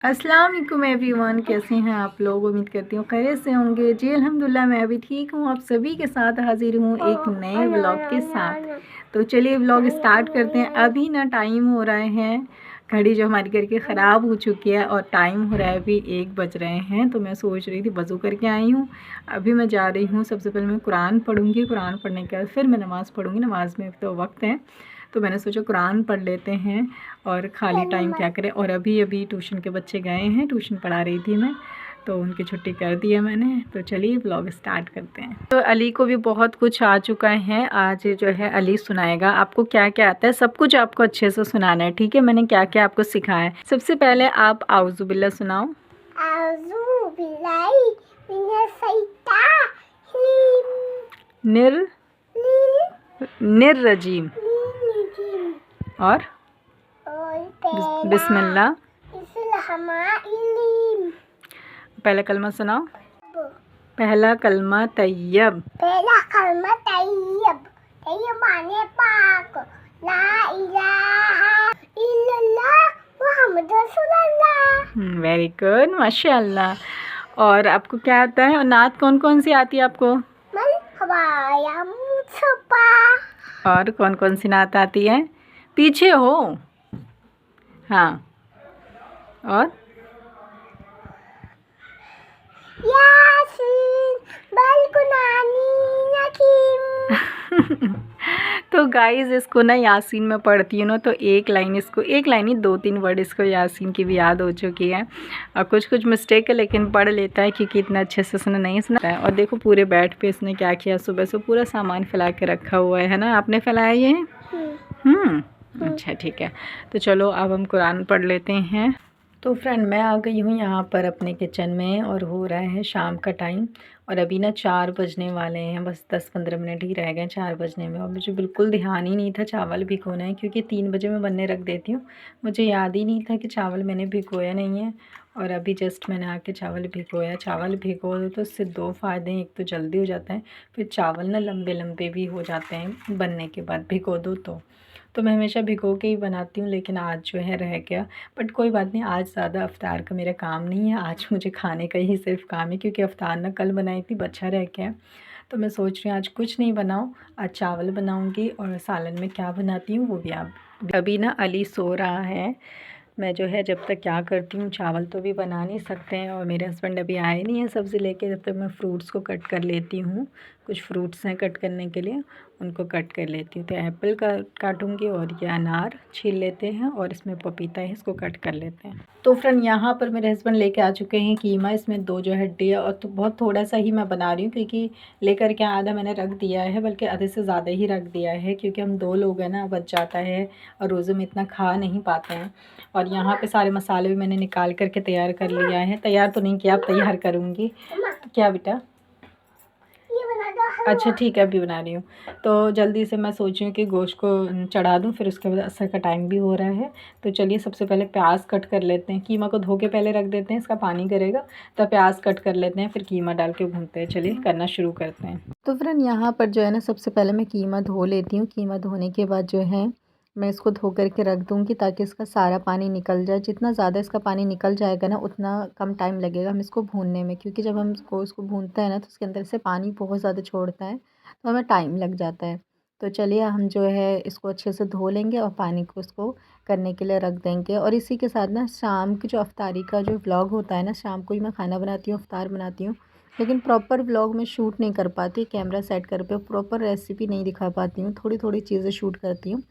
अस्सलाम वालेकुम एवरीवन, कैसे हैं आप लोग। उम्मीद करती हूँ खैरियत से होंगे। जी अल्हम्दुलिल्लाह मैं भी ठीक हूँ। आप सभी के साथ हाजिर हूँ एक नए व्लॉग के साथ। तो चलिए व्लॉग स्टार्ट करते हैं। अभी ना टाइम हो रहे हैं, घड़ी जो हमारी घर की ख़राब हो चुकी है और टाइम हो रहा है अभी 1 बज रहे हैं। तो मैं सोच रही थी वज़ू करके आई हूँ, अभी मैं जा रही हूँ। सबसे पहले मैं कुरान पढ़ूँगी, कुरान पढ़ने के बाद फिर मैं नमाज़ पढ़ूँगी। नमाज़ में तो वक्त है, तो मैंने सोचा कुरान पढ़ लेते हैं और ख़ाली टाइम क्या करें। और अभी अभी ट्यूशन के बच्चे गए हैं, ट्यूशन पढ़ा रही थी मैं, तो उनकी छुट्टी कर दी है मैंने। तो चलिए व्लॉग स्टार्ट करते हैं। तो अली को भी बहुत कुछ आ चुका है। आज जो है अली सुनाएगा। आपको क्या क्या आता है सब कुछ आपको अच्छे से सुनाना है, ठीक है। मैंने क्या क्या आपको सिखाया है। सबसे पहले आप आउज़ु बिल्लाह सुनाओ। आउज़ु बिल्लाहि मिनश शैतानिर निर निर्रजीम रजीम और बिस्मिल्लाह। पहला कलमा सुनाओ। पहला कलमा तैयब। पहला कलमा तैयब। तैयब माने पाक। ला इलाहा इल्लल्लाह मुहम्मद रसूलुल्लाह। वेरी गुड, माशाल्लाह। और आपको क्या आता है, और नात कौन कौन सी आती है आपको। मरहबा या मुस्तफा। और कौन कौन सी नात आती है, पीछे हो। हाँ, और यासीन बल कुनानी यकीम। तो गाइज़ इसको ना यासीन में पढ़ती हूँ ना, तो एक लाइन इसको, एक लाइन ही 2-3 वर्ड इसको यासीन की भी याद हो चुकी है। और कुछ कुछ मिस्टेक है लेकिन पढ़ लेता है, क्योंकि इतना अच्छे से इसने नहीं सुना है। और देखो पूरे बेड पे इसने क्या किया, सुबह से पूरा सामान फैला के रखा हुआ है ना। आपने फैलाया ये? अच्छा ठीक है। तो चलो अब हम कुरान पढ़ लेते हैं। तो फ्रेंड मैं आ गई हूँ यहाँ पर अपने किचन में, और हो रहा है शाम का टाइम, और अभी ना 4 बजने वाले हैं। बस 10-15 मिनट ही रह गए 4 बजने में। और मुझे बिल्कुल ध्यान ही नहीं था चावल भिगोना है, क्योंकि 3 बजे मैं बनने रख देती हूँ। मुझे याद ही नहीं था कि चावल मैंने भिगोया नहीं है। और अभी जस्ट मैंने आके चावल भिगोया। चावल भिगो दो तो इससे 2 फ़ायदे हैं। एक तो जल्दी हो जाता है, फिर चावल ना लंबे लंबे भी हो जाते हैं बनने के बाद, भिगो दो तो मैं हमेशा भिगो के ही बनाती हूँ, लेकिन आज जो है रह गया। बट कोई बात नहीं, आज ज़्यादा अफ्तार का मेरा काम नहीं है। आज मुझे खाने का ही सिर्फ काम है, क्योंकि अफ्तार ना कल बनाई थी, बचा रह गया। तो मैं सोच रही हूँ आज कुछ नहीं बनाऊँ, आज चावल बनाऊँगी। और सालन में क्या बनाती हूँ वो भी आप। अभी ना अली सो रहा है। मैं जो है जब तक क्या करती हूँ, चावल तो भी बना नहीं सकते हैं, और मेरे हस्बैंड अभी आए नहीं हैं सब्ज़ी लेके। जब तक मैं फ्रूट्स को कट कर लेती हूँ, कुछ फ्रूट्स हैं कट करने के लिए, उनको कट कर लेती हूँ। तो एप्पल का काटूँगी, और ये अनार छील लेते हैं, और इसमें पपीता है, इसको कट कर लेते हैं। तो फ्रेंड यहाँ पर मेरे हस्बैंड लेके आ चुके हैं कीमा। इसमें 2 जो हड्डी है, और तो बहुत थोड़ा सा ही मैं बना रही हूँ, क्योंकि लेकर के आधा मैंने रख दिया है, बल्कि आधे से ज़्यादा ही रख दिया है, क्योंकि हम 2 लोग हैं ना, बच जाता है, और रोज़े में इतना खा नहीं पाते हैं। और यहाँ पे सारे मसाले भी मैंने निकाल करके तैयार कर लिया है। तैयार तो नहीं किया, अब तैयार करूँगी। क्या बेटा? अच्छा ठीक है, अभी बना रही हूँ। तो जल्दी से मैं सोच रही हूँ कि गोश्त को चढ़ा दूँ, फिर उसके बाद असर का टाइम भी हो रहा है। तो चलिए सबसे पहले प्याज कट कर लेते हैं। कीमा को धो के पहले रख देते हैं, इसका पानी करेगा, तब प्याज कट कर लेते हैं, फिर कीमा डाल के भूनते हैं। चलिए करना शुरू करते हैं। तो फ्रेंड यहाँ पर जो है ना, सबसे पहले मैं कीमा धो लेती हूँ। कीमा धोने के बाद जो है मैं इसको धो करके रख दूँगी, ताकि इसका सारा पानी निकल जाए। जितना ज़्यादा इसका पानी निकल जाएगा ना, उतना कम टाइम लगेगा हम इसको भूनने में, क्योंकि जब हम इसको भूनते हैं ना, तो उसके अंदर से पानी बहुत ज़्यादा छोड़ता है, तो हमें टाइम लग जाता है। तो चलिए हम जो है इसको अच्छे से धो लेंगे, और पानी को इसको करने के लिए रख देंगे। और इसी के साथ ना शाम की जो अफ्तारी का जो व्लॉग होता है ना, शाम को ही मैं खाना बनाती हूँ, अफ्तार बनाती हूँ, लेकिन प्रॉपर व्लॉग में शूट नहीं कर पाती। कैमरा सेट कर पे प्रॉपर रेसिपी नहीं दिखा पाती हूँ, थोड़ी थोड़ी चीज़ें शूट करती हूँ।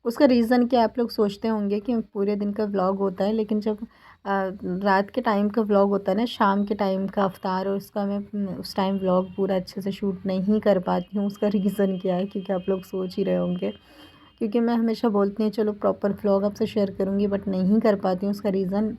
उसका रीज़न क्या, आप लोग सोचते होंगे कि पूरे दिन का व्लॉग होता है, लेकिन जब रात के टाइम का व्लॉग होता है ना, शाम के टाइम का अफ्तार, और उसका मैं उस टाइम व्लॉग पूरा अच्छे से शूट नहीं कर पाती हूँ। उसका रीज़न क्या है, क्योंकि आप लोग सोच ही रहे होंगे, क्योंकि मैं हमेशा बोलती हूँ चलो प्रॉपर व्लॉग आपसे शेयर करूँगी, बट नहीं कर पाती हूँ। उसका रीज़न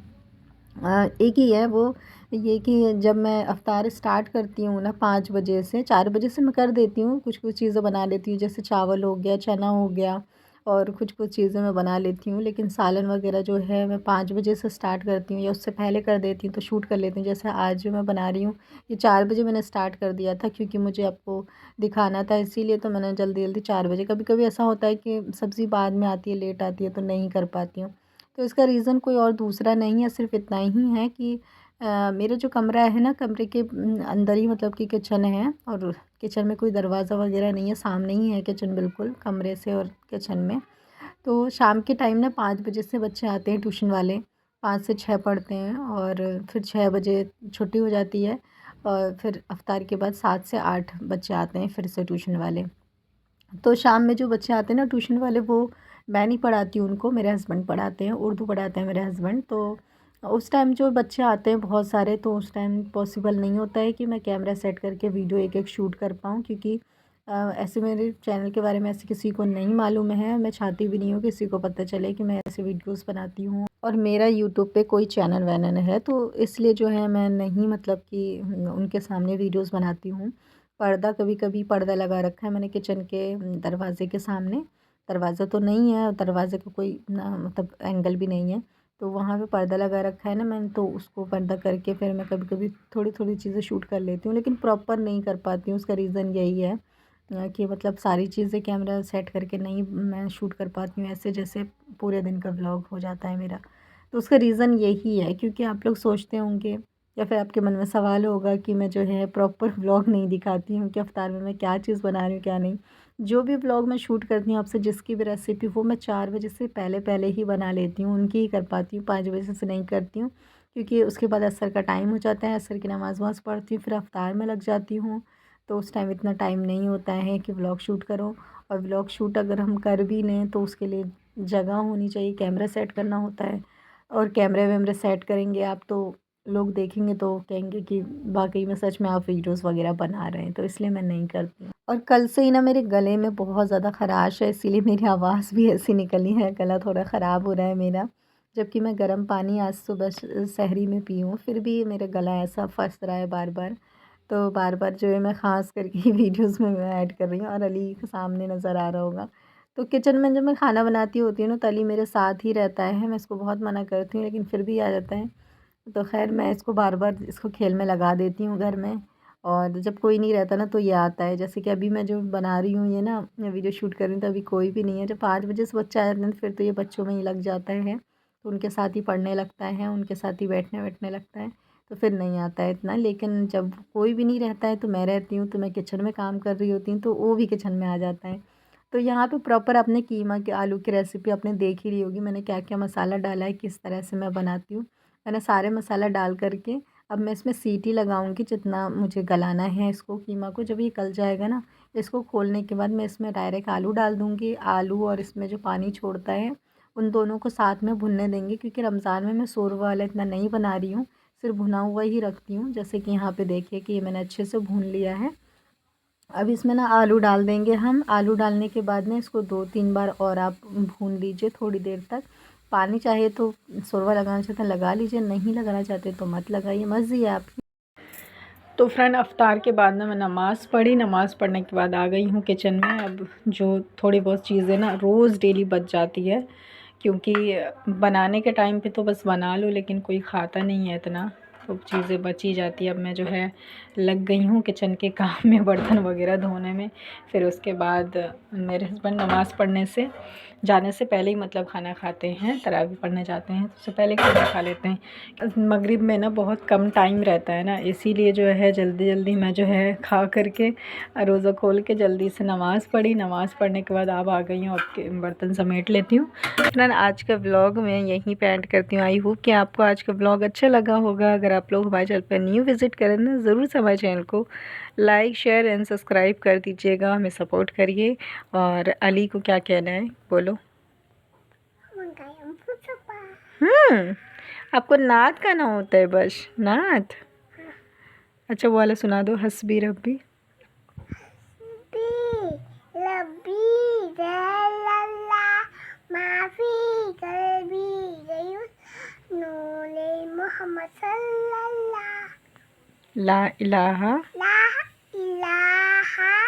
एक ही है, वो ये कि जब मैं अफ्तार स्टार्ट करती हूँ ना 5 बजे से, 4 बजे से मैं कर देती हूँ, कुछ कुछ चीज़ें बना लेती हूँ, जैसे चावल हो गया, चना हो गया, और कुछ कुछ चीज़ें मैं बना लेती हूँ। लेकिन सालन वगैरह जो है मैं 5 बजे से स्टार्ट करती हूँ, या उससे पहले कर देती हूँ, तो शूट कर लेती हूँ। जैसे आज जो मैं बना रही हूँ, ये 4 बजे मैंने स्टार्ट कर दिया था, क्योंकि मुझे आपको दिखाना था, इसीलिए तो मैंने जल्दी जल्दी 4 बजे। कभी कभी ऐसा होता है कि सब्ज़ी बाद में आती है, लेट आती है, तो नहीं कर पाती हूँ। तो इसका रीज़न कोई और दूसरा नहीं है, सिर्फ इतना ही है कि मेरा जो कमरा है ना, कमरे के अंदर ही मतलब कि किचन है, और किचन में कोई दरवाज़ा वगैरह नहीं है, सामने ही है किचन बिल्कुल कमरे से और किचन में। तो शाम के टाइम ना 5 बजे से बच्चे आते हैं ट्यूशन वाले, 5 से 6 पढ़ते हैं, और फिर 6 बजे छुट्टी हो जाती है, और फिर अफ्तार के बाद 7 से 8 बच्चे आते हैं फिर से ट्यूशन वाले। तो शाम में जो बच्चे आते हैं ना ट्यूशन वाले, वो मैं नहीं पढ़ाती हूँ उनको, मेरे हस्बैंड पढ़ाते हैं, उर्दू पढ़ाते हैं मेरे हस्बैंड। तो उस टाइम जो बच्चे आते हैं बहुत सारे, तो उस टाइम पॉसिबल नहीं होता है कि मैं कैमरा सेट करके वीडियो एक एक शूट कर पाऊँ, क्योंकि ऐसे मेरे चैनल के बारे में ऐसे किसी को नहीं मालूम है, मैं चाहती भी नहीं हूँ किसी को पता चले कि मैं ऐसे वीडियोस बनाती हूँ, और मेरा यूट्यूब पे कोई चैनल वैनल है, तो इसलिए जो है मैं नहीं मतलब कि उनके सामने वीडियोस बनाती हूँ। पर्दा, कभी कभी पर्दा लगा रखा है मैंने किचन के दरवाज़े के सामने। दरवाज़ा तो नहीं है, दरवाज़े का कोई ना मतलब एंगल भी नहीं है, तो वहाँ पे पर्दा लगा रखा है ना मैंने, तो उसको पर्दा करके फिर मैं कभी कभी थोड़ी थोड़ी चीज़ें शूट कर लेती हूँ, लेकिन प्रॉपर नहीं कर पाती हूँ। उसका रीज़न यही है कि मतलब सारी चीज़ें कैमरा सेट करके नहीं मैं शूट कर पाती हूँ ऐसे जैसे पूरे दिन का व्लॉग हो जाता है मेरा। तो उसका रीज़न यही है, क्योंकि आप लोग सोचते होंगे या फिर आपके मन में सवाल होगा कि मैं जो है प्रॉपर व्लॉग नहीं दिखाती हूँ कि अफ्तार में मैं क्या चीज़ बना रही हूँ क्या नहीं। जो भी व्लॉग मैं शूट करती हूँ आपसे, जिसकी भी रेसिपी, वो मैं 4 बजे से पहले पहले ही बना लेती हूँ, उनकी ही कर पाती हूँ, 5 बजे से नहीं करती हूँ, क्योंकि उसके बाद असर का टाइम हो जाता है, असर की नमाज़ वमाज़ पढ़ती हूँ, फिर अफ्तार में लग जाती हूँ, तो उस टाइम इतना टाइम नहीं होता है कि व्लॉग शूट करो। और व्लॉग शूट अगर हम कर भी लें तो उसके लिए जगह होनी चाहिए, कैमरा सेट करना होता है, और कैमरे वैमरे सेट करेंगे आप तो लोग देखेंगे तो कहेंगे कि वाकई में सच में आप वीडियोस वगैरह बना रहे हैं, तो इसलिए मैं नहीं करती हूँ। और कल से ही ना मेरे गले में बहुत ज़्यादा ख़राश है, इसीलिए मेरी आवाज़ भी ऐसी निकली है, गला थोड़ा ख़राब हो रहा है मेरा, जबकि मैं गर्म पानी आज सुबह सहरी में पी हूँ, फिर भी मेरा गला ऐसा फंस रहा है बार बार। तो बार बार जो है मैं ख़ास करके वीडियोस में मैं ऐड कर रही हूँ, और अली के सामने नज़र आ रहा होगा। तो किचन में जब मैं खाना बनाती होती हूँ ना, तो अली मेरे साथ ही रहता है, मैं इसको बहुत मना करती हूँ लेकिन फिर भी आ जाता है। तो ख़ैर मैं इसको बार बार इसको खेल में लगा देती हूँ घर में, और जब कोई नहीं रहता ना तो ये आता है। जैसे कि अभी मैं जो बना रही हूँ ये ना, मैं वीडियो शूट कर रही हूँ, तो अभी कोई भी नहीं है। जब 5 बजे से बच्चा आ जाता है फिर तो ये बच्चों में ही लग जाता है, तो उनके साथ ही पढ़ने लगता है, उनके साथ ही बैठने बैठने लगता है, तो फिर नहीं आता है इतना। लेकिन जब कोई भी नहीं रहता है तो मैं रहती हूँ, तो मैं किचन में काम कर रही होती हूँ, तो वो भी किचन में आ जाता है। तो यहाँ पे प्रॉपर आपने कीमा के आलू की रेसिपी आपने देख ही ली होगी, मैंने क्या क्या मसाला डाला है, किस तरह से मैं बनाती हूँ। मैंने सारे मसाला डाल करके अब मैं इसमें सीटी लगाऊंगी, जितना मुझे गलाना है इसको कीमा को। जब ये गल जाएगा ना, इसको खोलने के बाद मैं इसमें डायरेक्ट आलू डाल दूँगी। आलू और इसमें जो पानी छोड़ता है उन दोनों को साथ में भुनने देंगे, क्योंकि रमज़ान में मैं शोरबा वाला इतना नहीं बना रही हूँ, सिर्फ भुना हुआ ही रखती हूँ। जैसे कि यहाँ पे देखिए कि ये मैंने अच्छे से भून लिया है। अब इसमें ना आलू डाल देंगे हम। आलू डालने के बाद ना इसको 2-3 बार और आप भून लीजिए थोड़ी देर तक। पानी चाहे तो शोरबा लगाना चाहते हैं लगा लीजिए, नहीं लगाना चाहते तो मत लगाइए, मर्ज़ी है आपकी। तो फ्रेंड अफ्तार के बाद ना मैं नमाज़ पढ़ी, नमाज़ पढ़ने के बाद आ गई हूँ किचन में। अब जो थोड़ी बहुत चीज़ें ना रोज़ डेली बच जाती है, क्योंकि बनाने के टाइम पे तो बस बना लो, लेकिन कोई खाता नहीं है इतना, तो चीज़ें बच ही जाती है। अब मैं जो है लग गई हूँ किचन के काम में, बर्तन वगैरह धोने में। फिर उसके बाद मेरे हस्बैंड नमाज़ पढ़ने से जाने से पहले ही मतलब खाना खाते हैं, तरावी पढ़ने जाते हैं तो उससे पहले खाना खा लेते हैं। मगरिब में ना बहुत कम टाइम रहता है ना, इसीलिए जो है जल्दी जल्दी मैं जो है खा करके रोज़ा खोल के जल्दी से नमाज़ पढ़ी। नमाज़ पढ़ने के बाद अब आ गई हूँ, अब बर्तन समेट लेती हूँ। फ्रेंड आज का व्लॉग मैं यहीं पे एंड करती हूँ। आई होप कि आपको आज का व्लॉग अच्छा लगा होगा। अगर आप लोग हमारे चैनल पर न्यू विज़िट करें ना, ज़रूर से हमारे चैनल को लाइक शेयर एंड सब्सक्राइब कर दीजिएगा, हमें सपोर्ट करिए। और अली को क्या कहना है बोलो। आपको नात गाना होता है बस, नात? अच्छा वो वाला सुना दो, हस्बी रब्बी माफी कल्बी नूरे मोहम्मद सल्लल्लाह ला इलाहा ला इलाहा